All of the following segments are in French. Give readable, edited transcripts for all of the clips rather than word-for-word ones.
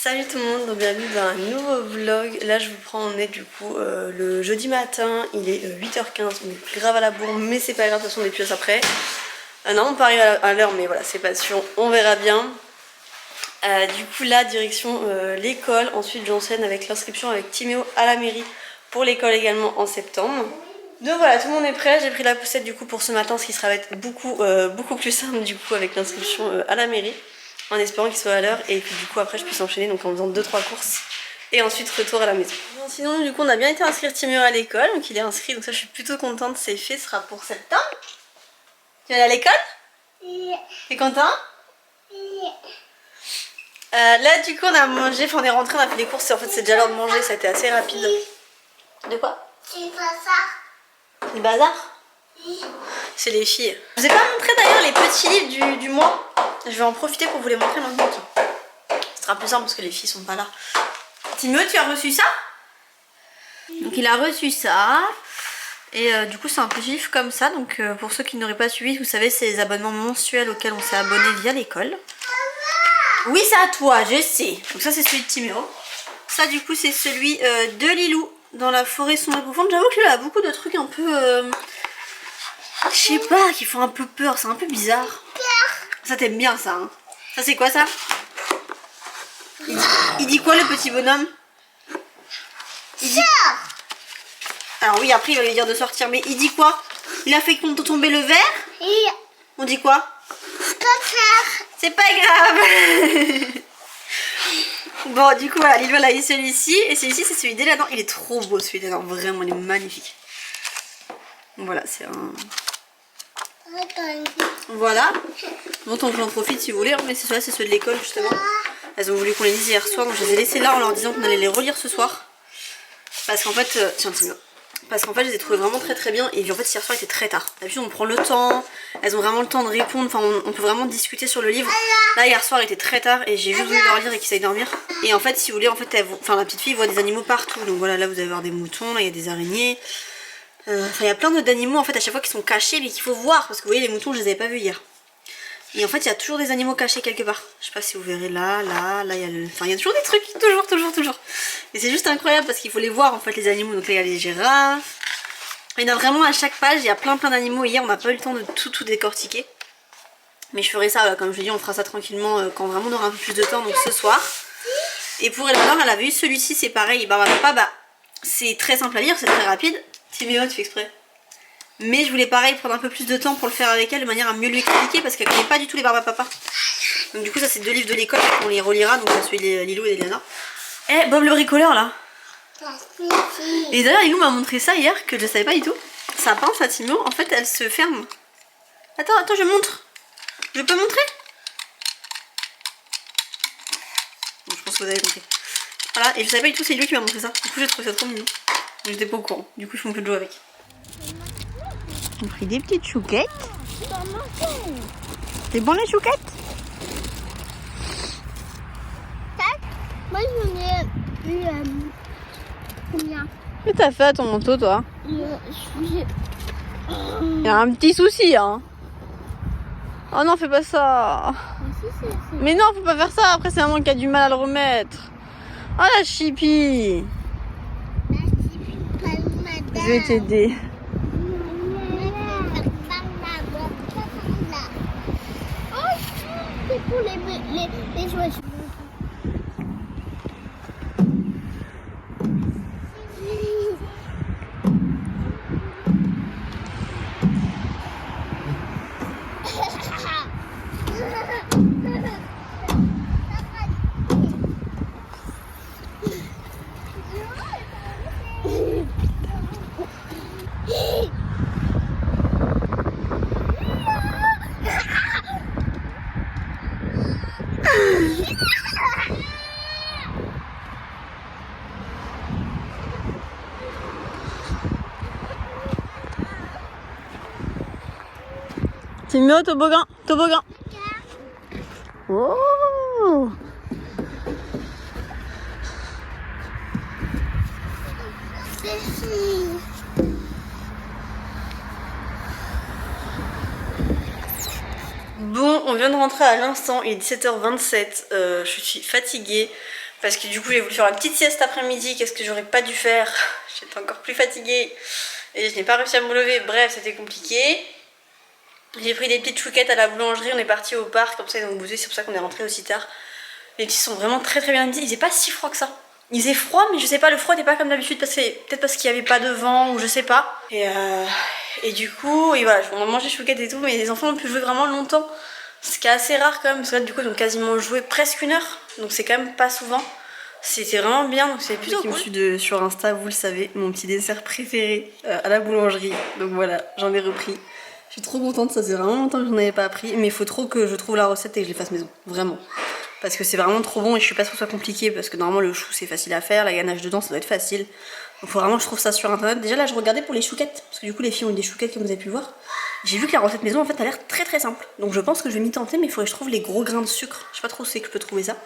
Salut tout le monde, donc bienvenue dans un nouveau vlog. Là je vous prends, on est du coup le jeudi matin, il est 8h15, on est grave à la bourre mais c'est pas grave, de toute façon on est plus après. Non on peut arriver à l'heure mais voilà c'est pas sûr, on verra bien. Du coup là direction l'école, ensuite j'enchaîne avec l'inscription avec Timéo à la mairie pour l'école également en septembre. Donc voilà, tout le monde est prêt, j'ai pris la poussette du coup pour ce matin, ce qui sera être beaucoup plus simple du coup avec l'inscription à la mairie. En espérant qu'il soit à l'heure et que du coup après je puisse enchaîner donc en faisant 2-3 courses et ensuite retour à la maison. Sinon du coup on a bien été inscrire Timéo à l'école, donc il est inscrit, donc ça je suis plutôt contente, c'est fait, ce sera pour septembre. Tu vas aller à l'école? Oui. T'es content? Oui. Là du coup on a mangé, enfin on est rentré, on a fait les courses et en fait c'est déjà l'heure de manger, ça a été assez rapide. De quoi? C'est le bazar. Le bazar? Oui. C'est les filles. Je vous ai pas montré d'ailleurs les petits livres du mois. Je vais en profiter pour vous les montrer maintenant. Ce sera plus simple parce que les filles sont pas là. Timéo, tu as reçu ça? Donc il a reçu ça. Et du coup c'est un petit livre comme ça. Donc pour ceux qui n'auraient pas suivi, vous savez c'est les abonnements mensuels auxquels on s'est abonné via l'école. Oui c'est à toi, je sais. Donc ça c'est celui de Timéo. Ça du coup c'est celui de Lilou dans la forêt sombre et profonde. J'avoue que là il y a beaucoup de trucs un peu... je sais pas, qui font un peu peur, c'est un peu bizarre. Ça t'aime bien ça hein. Ça c'est quoi ça? Il dit quoi le petit bonhomme? Il dit... Alors oui après il va lui dire de sortir, mais il dit quoi? Il a fait tomber le verre? Oui. On dit quoi? C'est pas grave. Bon du coup voilà, Lilou elle a eu celui-ci. Et celui-ci c'est celui d'Elanor. Il est trop beau celui d'Elanor, vraiment il est magnifique. Voilà c'est un... Voilà. Bon tant que j'en profite si vous voulez, mais c'est ça, c'est ceux de l'école justement. Elles ont voulu qu'on les lise hier soir, donc je les ai laissés là en leur disant qu'on allait les relire ce soir. Parce qu'en fait, tiens Timéo. Parce qu'en fait je les ai trouvés vraiment très bien. Et en fait hier soir il était très tard. D'habitude on prend le temps, elles ont vraiment le temps de répondre, enfin on peut vraiment discuter sur le livre. Là hier soir il était très tard et j'ai juste voulu leur lire et qu'ils aillent dormir. Et en fait si vous voulez, en fait la petite fille voit des animaux partout. Donc voilà, là vous allez voir des moutons, là il y a des araignées. Enfin il y a plein d'animaux en fait à chaque fois qui sont cachés mais qu'il faut voir. Parce que vous voyez les moutons je les avais pas vus hier. Et en fait il y a toujours des animaux cachés quelque part. Je sais pas si vous verrez là il y a le... Enfin il y a toujours des trucs, toujours. Et c'est juste incroyable parce qu'il faut les voir en fait les animaux. Donc là il y a les girafes. Il y en a vraiment à chaque page, il y a plein d'animaux. Hier on n'a pas eu le temps de tout décortiquer. Mais je ferai ça, là, comme je dis on fera ça tranquillement quand vraiment on aura un peu plus de temps, donc ce soir. Et pour Elanor elle avait eu celui-ci, c'est pareil, Papa, c'est très simple à lire, c'est très rapide. Timéo tu fais exprès. Mais je voulais pareil prendre un peu plus de temps pour le faire avec elle de manière à mieux lui expliquer parce qu'elle connaît pas du tout les Papa. Donc du coup ça c'est 2 livres de l'école qu'on les relira, donc ça celui de Lilou et d'Eleanor. Eh Bob le bricoleur là. Et d'ailleurs Lilou m'a montré ça hier que je savais pas du tout. Sa pince à Timéo en fait elle se ferme. Attends je montre. Je peux montrer? Bon, je pense que vous avez compris. Voilà, et je savais pas du tout, c'est lui qui m'a montré ça. Du coup j'ai trouvé ça trop mignon. J'étais pas au courant, du coup je fais un peu de jouer avec. On a pris des petites chouquettes. C'est bon les chouquettes? Moi j'en ai eu combien? Qu'est-ce que t'as fait à ton manteau toi? Il y a un petit souci hein. Oh non fais pas ça. Mais non faut pas faire ça, après c'est maman qui a du mal à le remettre. Oh la chipie. Je vais t'aider. C'est pour les jouets. Timéo, toboggan. Oh. Bon, on vient de rentrer à l'instant, il est 17h27, je suis fatiguée parce que du coup j'ai voulu faire la petite sieste après-midi, qu'est-ce que j'aurais pas dû faire? J'étais encore plus fatiguée et je n'ai pas réussi à me lever, bref c'était compliqué. J'ai pris des petites chouquettes à la boulangerie, on est parti au parc, comme ça ils ont bougé, c'est pour ça qu'on est rentré aussi tard. Les petits sont vraiment très bien habillés, il faisait pas si froid que ça. Il faisait froid mais je sais pas, le froid n'était pas comme d'habitude, peut-être parce qu'il n'y avait pas de vent ou je sais pas. Et du coup, et voilà, on mange des chouquettes et tout, mais les enfants ont pu jouer vraiment longtemps. Ce qui est assez rare quand même, parce que là du coup ils ont quasiment joué presque 1 heure, donc c'est quand même pas souvent. C'était vraiment bien, donc c'est plutôt cool. Je suis sur Insta, vous le savez, mon petit dessert préféré à la boulangerie. Donc voilà, j'en ai repris. Je suis trop contente, ça faisait vraiment longtemps que j'en avais pas appris, mais il faut trop que je trouve la recette et que je les fasse maison, vraiment. Parce que c'est vraiment trop bon et je suis pas sûre que ce soit compliqué, parce que normalement le chou c'est facile à faire, la ganache dedans ça doit être facile. Donc faut vraiment que je trouve ça sur internet. Déjà là je regardais pour les chouquettes, parce que du coup les filles ont eu des chouquettes comme vous avez pu voir. J'ai vu que la recette maison en fait a l'air très simple. Donc je pense que je vais m'y tenter, mais il faudrait que je trouve les gros grains de sucre. Je sais pas trop où c'est que je peux trouver ça.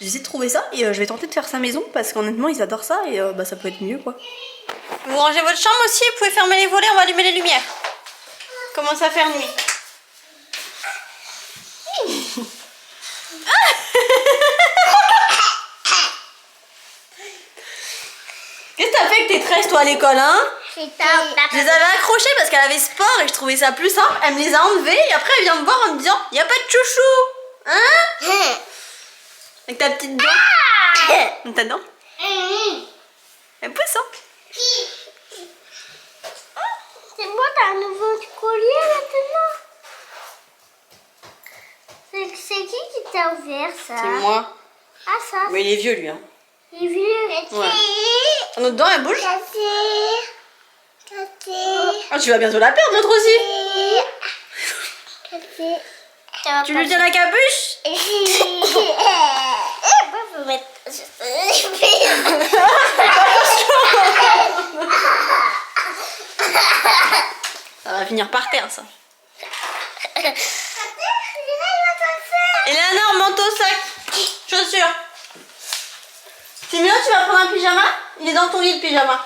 J'essaie de trouver ça et je vais tenter de faire ça maison, parce qu'honnêtement ils adorent ça et bah ça peut être mieux quoi. Vous rangez votre chambre aussi, vous pouvez fermer les volets, on va allumer les lumières. Commence à faire nuit. Qu'est-ce que t'as fait avec tes tresses toi à l'école hein? Je les avais accrochées parce qu'elle avait sport et je trouvais ça plus simple. Elle me les a enlevées et après elle vient me voir en me disant y a pas de chouchou. Hein? Avec ta petite dent. Ta dent. Elle pousse hein? C'est moi, t'as un nouveau collier maintenant. C'est qui t'a ouvert ça? C'est moi. Ah ça. Mais il est vieux lui hein. Il est vieux. Ouais. Notre dent elle bouge. Oh, tu vas bientôt la perdre notre aussi. Tu lui tiens la capuche? Moi, je vais mettre... Ça va finir par terre ça. Eleanor, manteau, sac, chaussures. Timéo, tu vas prendre un pyjama? Il est dans ton lit le pyjama.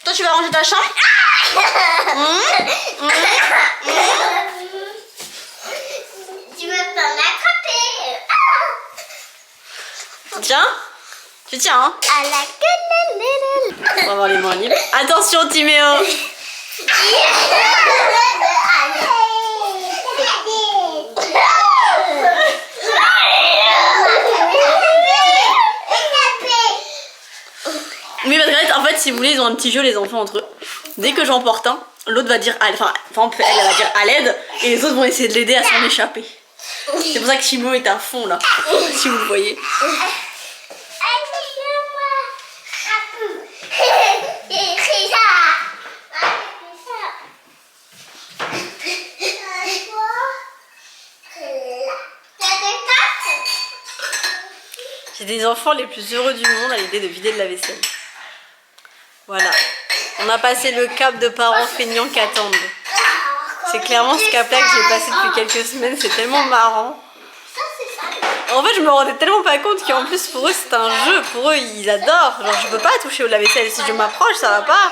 Toi, tu vas ranger ta chambre? Tu veux pas m'attraper? Tiens, tu tiens hein? À la queue. On va avoir les mains libres. Attention Timéo. Oui, parce que en fait, si vous voulez, ils ont un petit jeu, les enfants, entre eux. Dès que j'en porte un, l'autre va dire, enfin, par exemple, elle va dire à l'aide, et les autres vont essayer de l'aider à s'en échapper. C'est pour ça que Chimo est à fond là, si vous le voyez. J'ai des enfants les plus heureux du monde à l'idée de vider de la vaisselle. Voilà. On a passé le cap de parents feignants qui attendent. C'est clairement ce cap-là que j'ai passé depuis quelques semaines. C'est tellement marrant. En fait, je me rendais tellement pas compte qu'en plus, pour eux, c'est un jeu. Pour eux, ils adorent. Genre, je peux pas toucher au lave-vaisselle. Si je m'approche, ça va pas.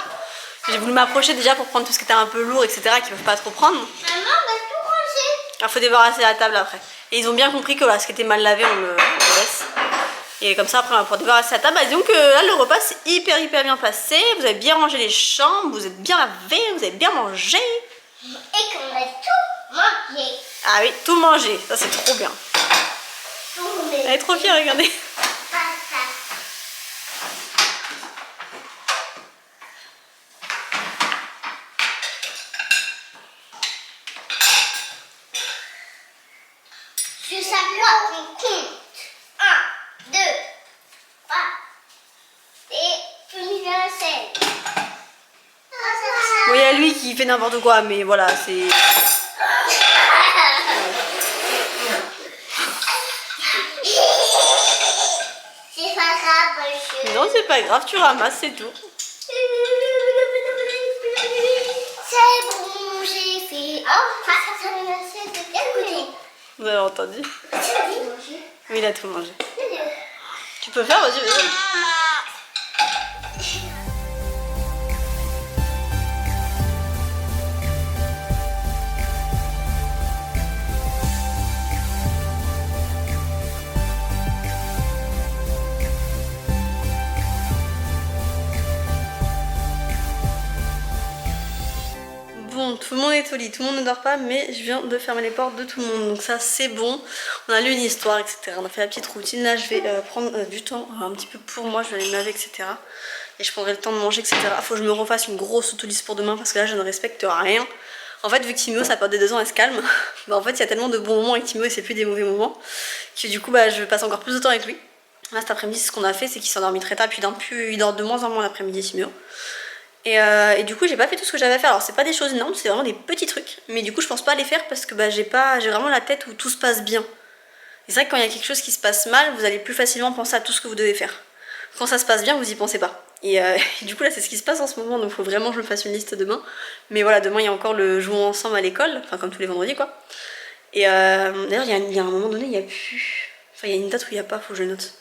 J'ai voulu m'approcher déjà pour prendre tout ce qui était un peu lourd, etc., qu'ils peuvent pas trop prendre. Maman, on va tout ranger. Il faut débarrasser la table après. Et ils ont bien compris que voilà, ce qui était mal lavé, on le laisse. Et comme ça, après, on va pouvoir débarrasser la table. Bah, disons que là, le repas s'est hyper bien passé. Vous avez bien rangé les chambres, vous êtes bien lavé, vous avez bien mangé. Et qu'on a tout mangé. Ah oui, tout mangé. Ça, c'est trop bien. Elle est trop fière, regardez. Jusqu'à quoi qu'on compte? 1, 2, 3. Et finis la scène. Bon, il y a lui qui fait n'importe quoi, mais voilà, c'est... C'est pas grave, monsieur. Non, c'est pas grave, tu ramasses, c'est tout. C'est bon, j'ai fait. Oh, ça me laisse de quel côté? Vous avez entendu? Oui, Oui, il a tout mangé. Tu peux faire, vas-y, vas-y. tout le monde est au lit, tout le monde ne dort pas, mais je viens de fermer les portes de tout le monde, donc ça c'est bon. On a lu une histoire, etc. On a fait la petite routine. Là je vais prendre du temps un petit peu pour moi, je vais aller me laver, etc. Et je prendrai le temps de manger, etc. Faut que je me refasse une grosse autoliste pour demain parce que là je ne respecte rien. En fait, vu que Timéo, sa période des 2 ans, elle se calme, bah en fait il y a tellement de bons moments avec Timéo et c'est plus des mauvais moments, que du coup bah, je passe encore plus de temps avec lui. Là cet après-midi, ce qu'on a fait, c'est qu'il s'est endormi très tard, puis il dort de moins en moins l'après-midi, Timéo. Et du coup j'ai pas fait tout ce que j'avais à faire. Alors c'est pas des choses énormes, c'est vraiment des petits trucs, mais du coup je pense pas les faire parce que bah, j'ai vraiment la tête où tout se passe bien. Et c'est vrai que quand il y a quelque chose qui se passe mal, vous allez plus facilement penser à tout ce que vous devez faire. Quand ça se passe bien, vous y pensez pas. Et du coup là c'est ce qui se passe en ce moment, donc faut vraiment que je me fasse une liste demain. Mais voilà, demain il y a encore le jouons ensemble à l'école, enfin comme tous les vendredis quoi. Et d'ailleurs il y a un moment donné, il y a plus... Enfin il y a une date où il y a pas, faut que je note.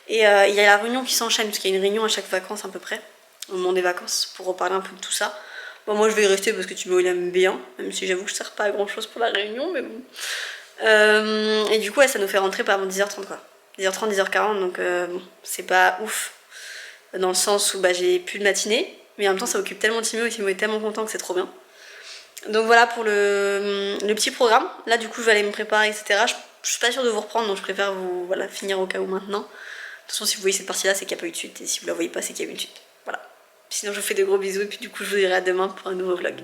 Et il y a la réunion qui s'enchaîne, parce qu'il y a une réunion à chaque vacances à peu près, au moment des vacances, pour reparler un peu de tout ça. Bon moi je vais y rester parce que Thibaut il aime bien, même si j'avoue que je sers pas à grand chose pour la réunion, mais bon. Et du coup ouais, ça nous fait rentrer par 10h30 quoi. 10h30, 10h40, donc bon, c'est pas ouf. Dans le sens où bah, j'ai plus de matinée, mais en même temps ça occupe tellement Thibaut et Thibaut est tellement content que c'est trop bien. Donc voilà pour le petit programme. Là du coup je vais aller me préparer, etc. Je suis pas sûre de vous reprendre, donc je préfère vous finir au cas où maintenant. De toute façon si vous voyez cette partie là c'est qu'il n'y a pas eu de suite, et si vous la voyez pas c'est qu'il y a eu une suite. Voilà. Sinon je vous fais de gros bisous et puis du coup je vous dirai à demain pour un nouveau vlog.